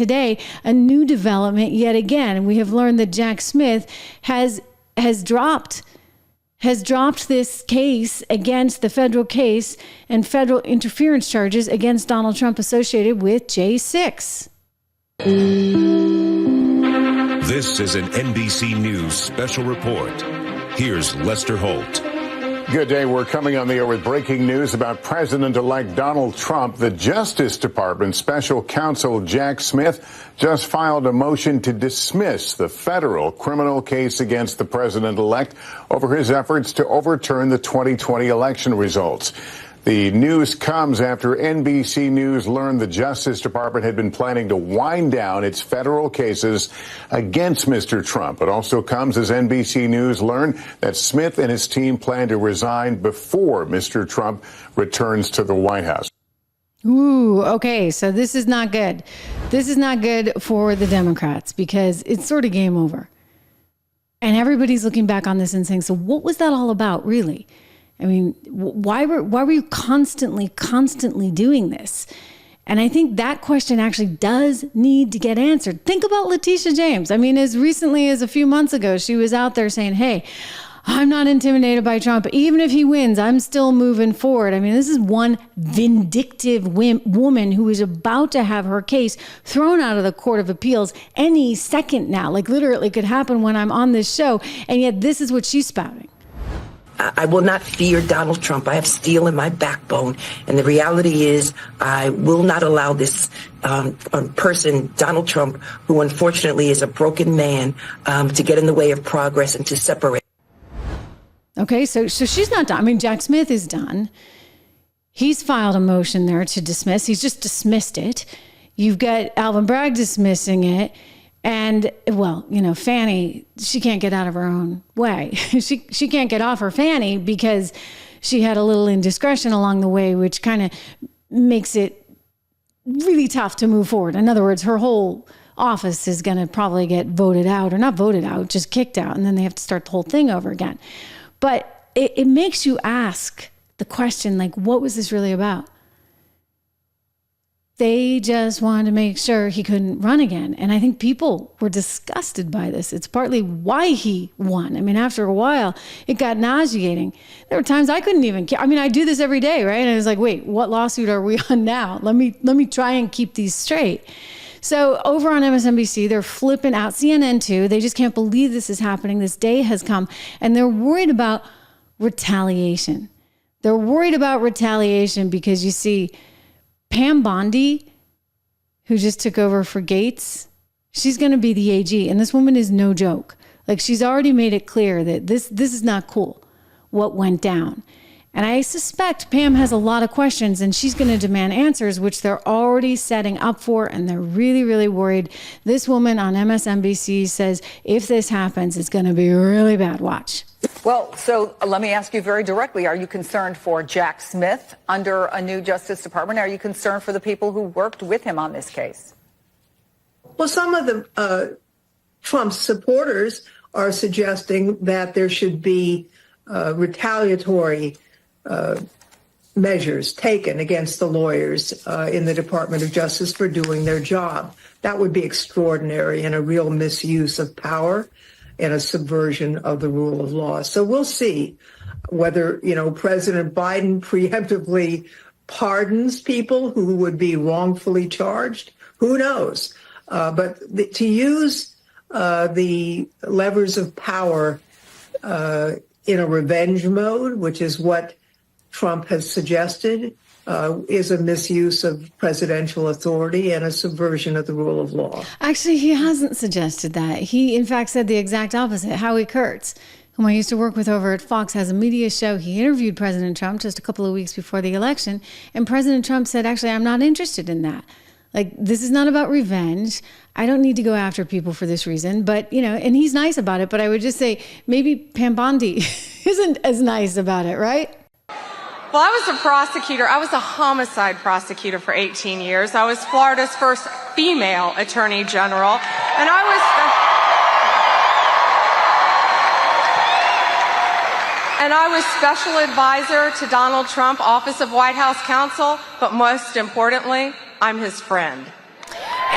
today, a new development yet again. We have learned that Jack Smith has dropped this case against the federal case and federal interference charges against Donald Trump associated with J6. This is an NBC News special report. Here's Lester Holt. Good day. We're coming on the air with breaking news about President-elect Donald Trump. The Justice Department special counsel Jack Smith just filed a motion to dismiss the federal criminal case against the president-elect over his efforts to overturn the 2020 election results. The news comes after NBC News learned the Justice Department had been planning to wind down its federal cases against Mr. Trump. It also comes as NBC News learned that Smith and his team plan to resign before Mr. Trump returns to the White House. Ooh, okay, so this is not good. This is not good for the Democrats because it's sort of game over. And everybody's looking back on this and saying, so what was that all about, really? I mean, why were you constantly doing this? And I think that question actually does need to get answered. Think about Letitia James. I mean, as recently as a few months ago, she was out there saying, hey, I'm not intimidated by Trump. Even if he wins, I'm still moving forward. I mean, this is one vindictive woman who is about to have her case thrown out of the Court of Appeals any second now. Like literally could happen when I'm on this show. And yet this is what she's spouting. I will not fear Donald Trump. I have steel in my backbone. And the reality is I will not allow this person, Donald Trump, who unfortunately is a broken man, to get in the way of progress and to separate. Okay, so she's not done. I mean, Jack Smith is done. He's filed a motion there to dismiss. He's just dismissed it. You've got Alvin Bragg dismissing it. And, well, you know, Fannie, she can't get out of her own way. She can't get off her fanny because she had a little indiscretion along the way, which kind of makes it really tough to move forward. In other words, her whole office is going to probably get voted out, or not voted out, just kicked out. And then they have to start the whole thing over again. But it makes you ask the question, like, what was this really about? They just wanted to make sure he couldn't run again. And I think people were disgusted by this. It's partly why he won. I mean, after a while, it got nauseating. There were times I couldn't even care. I mean, I do this every day, right? And I was like, wait, what lawsuit are we on now? Let me try and keep these straight. So over on MSNBC, they're flipping out. CNN too. They just can't believe this is happening. This day has come. And they're worried about retaliation. They're worried about retaliation because you see, Pam Bondi, who just took over for Gates, she's going to be the AG. And this woman is no joke. Like, she's already made it clear that this is not cool, what went down. And I suspect Pam has a lot of questions and she's going to demand answers, which they're already setting up for. And they're really, really worried. This woman on MSNBC says, if this happens, it's going to be really bad. Watch. Well, so let me ask you very directly. Are you concerned for Jack Smith under a new Justice Department? Are you concerned for the people who worked with him on this case? Well, some of the Trump supporters are suggesting that there should be retaliatory measures taken against the lawyers in the Department of Justice for doing their job. That would be extraordinary and a real misuse of power and a subversion of the rule of law. So we'll see whether, President Biden preemptively pardons people who would be wrongfully charged. Who knows? But to use the levers of power in a revenge mode, which is what Trump has suggested, is a misuse of presidential authority and a subversion of the rule of law. Actually, he hasn't suggested that. He, in fact, said the exact opposite. Howie Kurtz, whom I used to work with over at Fox, has a media show. He interviewed President Trump just a couple of weeks before the election. And President Trump said, actually, I'm not interested in that. Like, this is not about revenge. I don't need to go after people for this reason. But, and he's nice about it. But I would just say maybe Pam Bondi isn't as nice about it, right? Well, I was a prosecutor. I was a homicide prosecutor for 18 years. I was Florida's first female attorney general. And I was special advisor to Donald Trump, Office of White House Counsel. But most importantly, I'm his friend.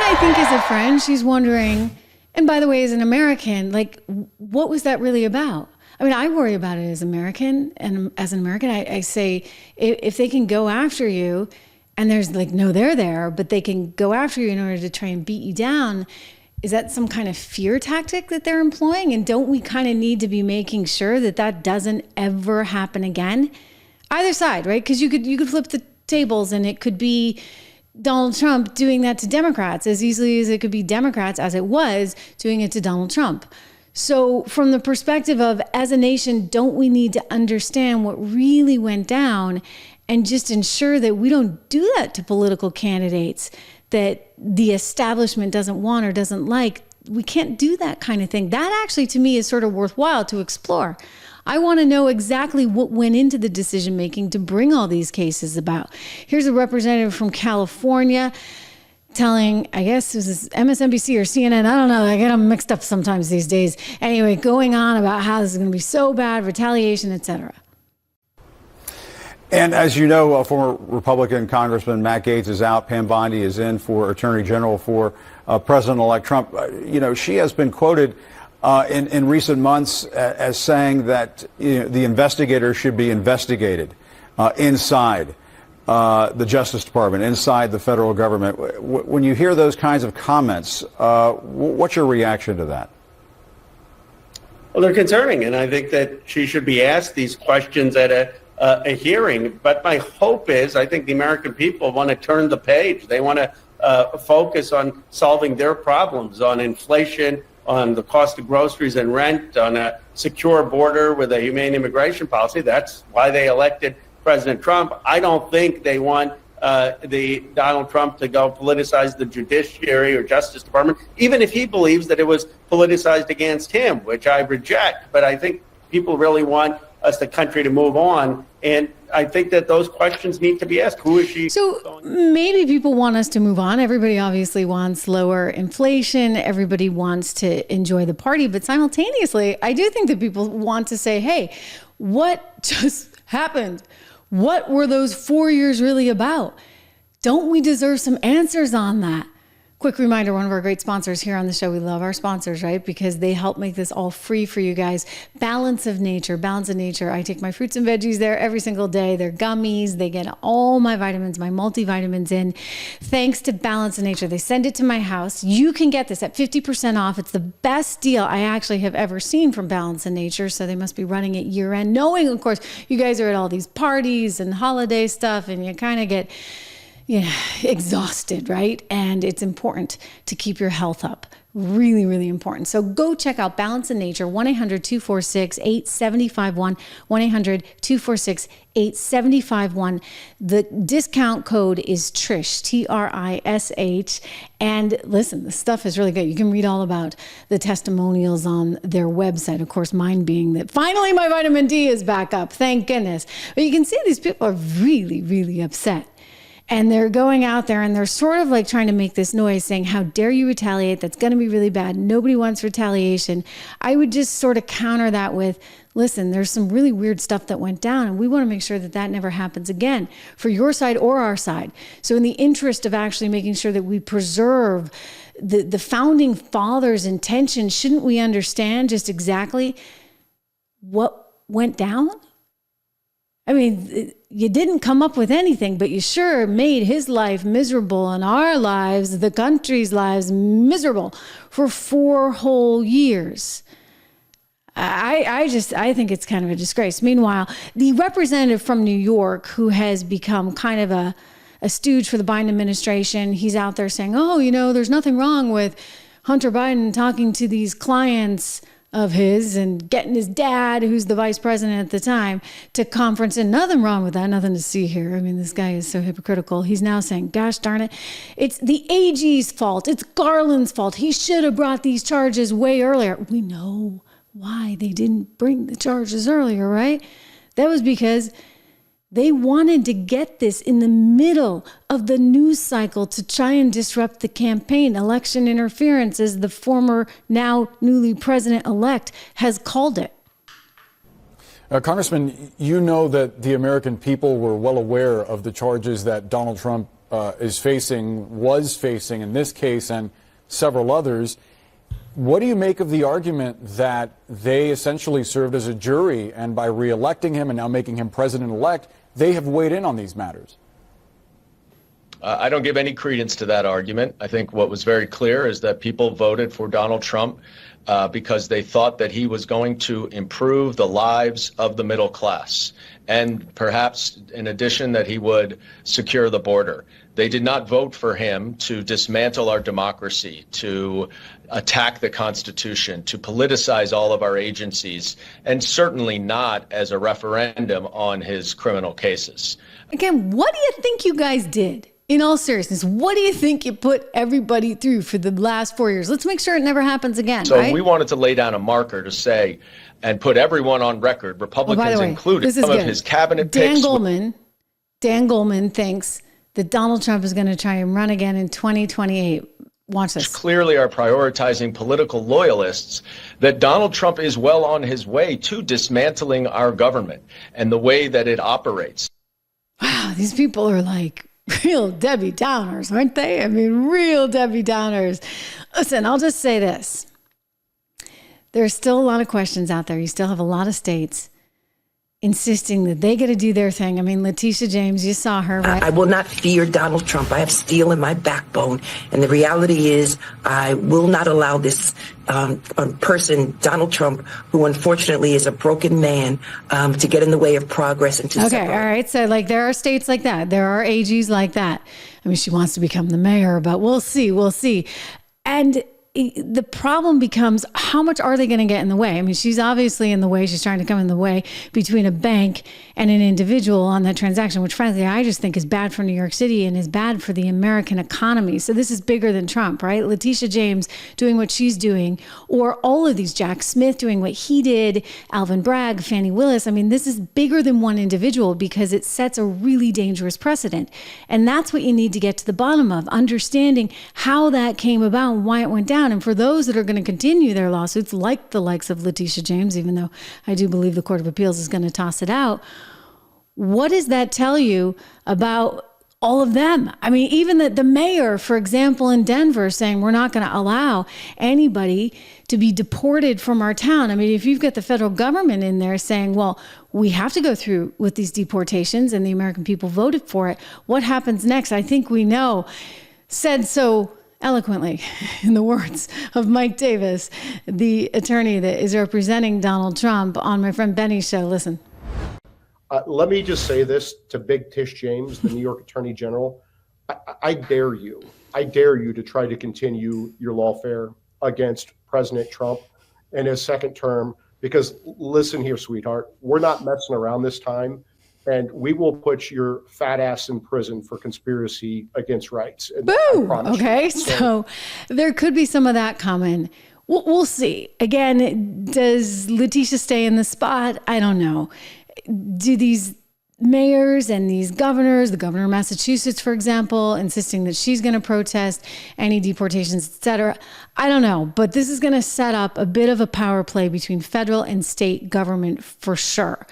I think as a friend, she's wondering, and by the way, as an American, like, what was that really about? I mean, I worry about it as American, and as an American, I say, if they can go after you, and there's like, no, they're there, but they can go after you in order to try and beat you down. Is that some kind of fear tactic that they're employing? And don't we kind of need to be making sure that that doesn't ever happen again? Either side, right? Because you could flip the tables, and it could be Donald Trump doing that to Democrats as easily as it could be Democrats, as it was, doing it to Donald Trump. So from the perspective of, as a nation, don't we need to understand what really went down and just ensure that we don't do that to political candidates that the establishment doesn't want or doesn't like? We can't do that kind of thing. That actually, to me, is sort of worthwhile to explore. I want to know exactly what went into the decision making to bring all these cases about. Here's a representative from California telling, I guess this is MSNBC or CNN, I don't know, I get them mixed up sometimes these days. Anyway, going on about how this is going to be so bad, retaliation, etc. And as you know, former Republican Congressman Matt Gaetz is out. Pam Bondi is in for Attorney General for President-elect Trump. She has been quoted in recent months as saying that the investigators should be investigated inside the Justice Department, inside the federal government. When you hear those kinds of comments, what's your reaction to that? Well, they're concerning, and I think that she should be asked these questions at a hearing. But my hope is, I think the American people want to turn the page. They want to focus on solving their problems, on inflation, on the cost of groceries and rent, on a secure border with a humane immigration policy. That's why they elected President Trump. I don't think they want the Donald Trump to go politicize the judiciary or Justice Department, even if he believes that it was politicized against him, which I reject. But I think people really want us, the country, to move on. And I think that those questions need to be asked. Who is she? So maybe people want us to move on. Everybody obviously wants lower inflation. Everybody wants to enjoy the party. But simultaneously, I do think that people want to say, hey, what just happened? What were those 4 years really about? Don't we deserve some answers on that? Quick reminder, one of our great sponsors here on the show. We love our sponsors, right? Because they help make this all free for you guys. Balance of Nature. Balance of Nature. I take my fruits and veggies there every single day. They're gummies. They get all my vitamins, my multivitamins in. Thanks to Balance of Nature. They send it to my house. You can get this at 50% off. It's the best deal I actually have ever seen from Balance of Nature. So they must be running it year end, knowing, of course, you guys are at all these parties and holiday stuff, and you kind of get exhausted, right? And it's important to keep your health up. Really, really important. So go check out Balance of Nature, 1-800-246-8751, 1-800-246-8751. The discount code is Trish, Trish. And listen, the stuff is really good. You can read all about the testimonials on their website. Of course, mine being that finally my vitamin D is back up. Thank goodness. But you can see these people are really, really upset. And they're going out there and they're sort of like trying to make this noise saying, how dare you retaliate? That's going to be really bad. Nobody wants retaliation. I would just sort of counter that with, listen, there's some really weird stuff that went down, and we want to make sure that that never happens again for your side or our side. So in the interest of actually making sure that we preserve the founding fathers' intention, shouldn't we understand just exactly what went down? I mean, you didn't come up with anything, but you sure made his life miserable and our lives, the country's lives, miserable for 4 whole years. I think it's kind of a disgrace. Meanwhile, the representative from New York, who has become kind of a stooge for the Biden administration, he's out there saying, oh, there's nothing wrong with Hunter Biden talking to these clients of his and getting his dad, who's the vice president at the time, to conference. And nothing wrong with that, nothing to see here. I mean, this guy is so hypocritical. He's now saying, gosh darn it, it's the AG's fault. It's Garland's fault. He should have brought these charges way earlier. We know why they didn't bring the charges earlier, right? That was because they wanted to get this in the middle of the news cycle to try and disrupt the campaign. Election interference, as the former, now newly president-elect has called it. Congressman, you know that the American people were well aware of the charges that Donald Trump was facing in this case and several others. What do you make of the argument that they essentially served as a jury, and by re-electing him and now making him president-elect, they have weighed in on these matters? I don't give any credence to that argument. I think what was very clear is that people voted for Donald Trump because they thought that he was going to improve the lives of the middle class, and perhaps in addition that he would secure the border. They did not vote for him to dismantle our democracy, to attack the Constitution, to politicize all of our agencies, and certainly not as a referendum on his criminal cases. Again, what do you think you guys did? In all seriousness, what do you think you put everybody through for the last 4 years? Let's make sure it never happens again, So right? we wanted to lay down a marker to say and put everyone on record, Republicans included, some of his cabinet picks. Dan Goldman thinks that Donald Trump is going to try and run again in 2028. Watch this. Clearly are prioritizing political loyalists, that Donald Trump is well on his way to dismantling our government and the way that it operates. Wow, these people are like real Debbie Downers, aren't they? I mean, real Debbie Downers. Listen, I'll just say this. There's still a lot of questions out there. You still have a lot of states insisting that they get to do their thing. I mean, Letitia James, you saw her, right? I will not fear Donald Trump. I have steel in my backbone. And the reality is I will not allow this person, Donald Trump, who unfortunately is a broken man, to get in the way of progress and to Okay, separate. all right. So, like, there are states like that. There are AGs like that. I mean, she wants to become the mayor, but we'll see. We'll see. And the problem becomes, how much are they going to get in the way? I mean, she's obviously in the way. She's trying to come in the way between a bank and an individual on that transaction, which frankly, I just think is bad for New York City and is bad for the American economy. So this is bigger than Trump, right? Letitia James doing what she's doing, or all of these, Jack Smith doing what he did, Alvin Bragg, Fannie Willis. I mean, this is bigger than one individual because it sets a really dangerous precedent. And that's what you need to get to the bottom of, understanding how that came about and why it went down. And for those that are going to continue their lawsuits, like the likes of Letitia James, even though I do believe the Court of Appeals is going to toss it out, what does that tell you about all of them? I mean, even the mayor, for example, in Denver saying we're not going to allow anybody to be deported from our town. I mean, if you've got the federal government in there saying, well, we have to go through with these deportations and the American people voted for it, what happens next? I think we know. Said so eloquently in the words of Mike Davis, the attorney that is representing Donald Trump, on my friend Benny's show. Listen. Let me just say this to Big Tish James, the New York Attorney General. I dare you to try to continue your lawfare against President Trump in his second term, because listen here, sweetheart, we're not messing around this time. And we will put your fat ass in prison for conspiracy against rights. Boom. Okay. So there could be some of that coming. We'll see. Again, does Letitia stay in the spot? I don't know. Do these mayors and these governors, the governor of Massachusetts, for example, insisting that she's going to protest any deportations, et cetera? I don't know. But this is going to set up a bit of a power play between federal and state government for sure.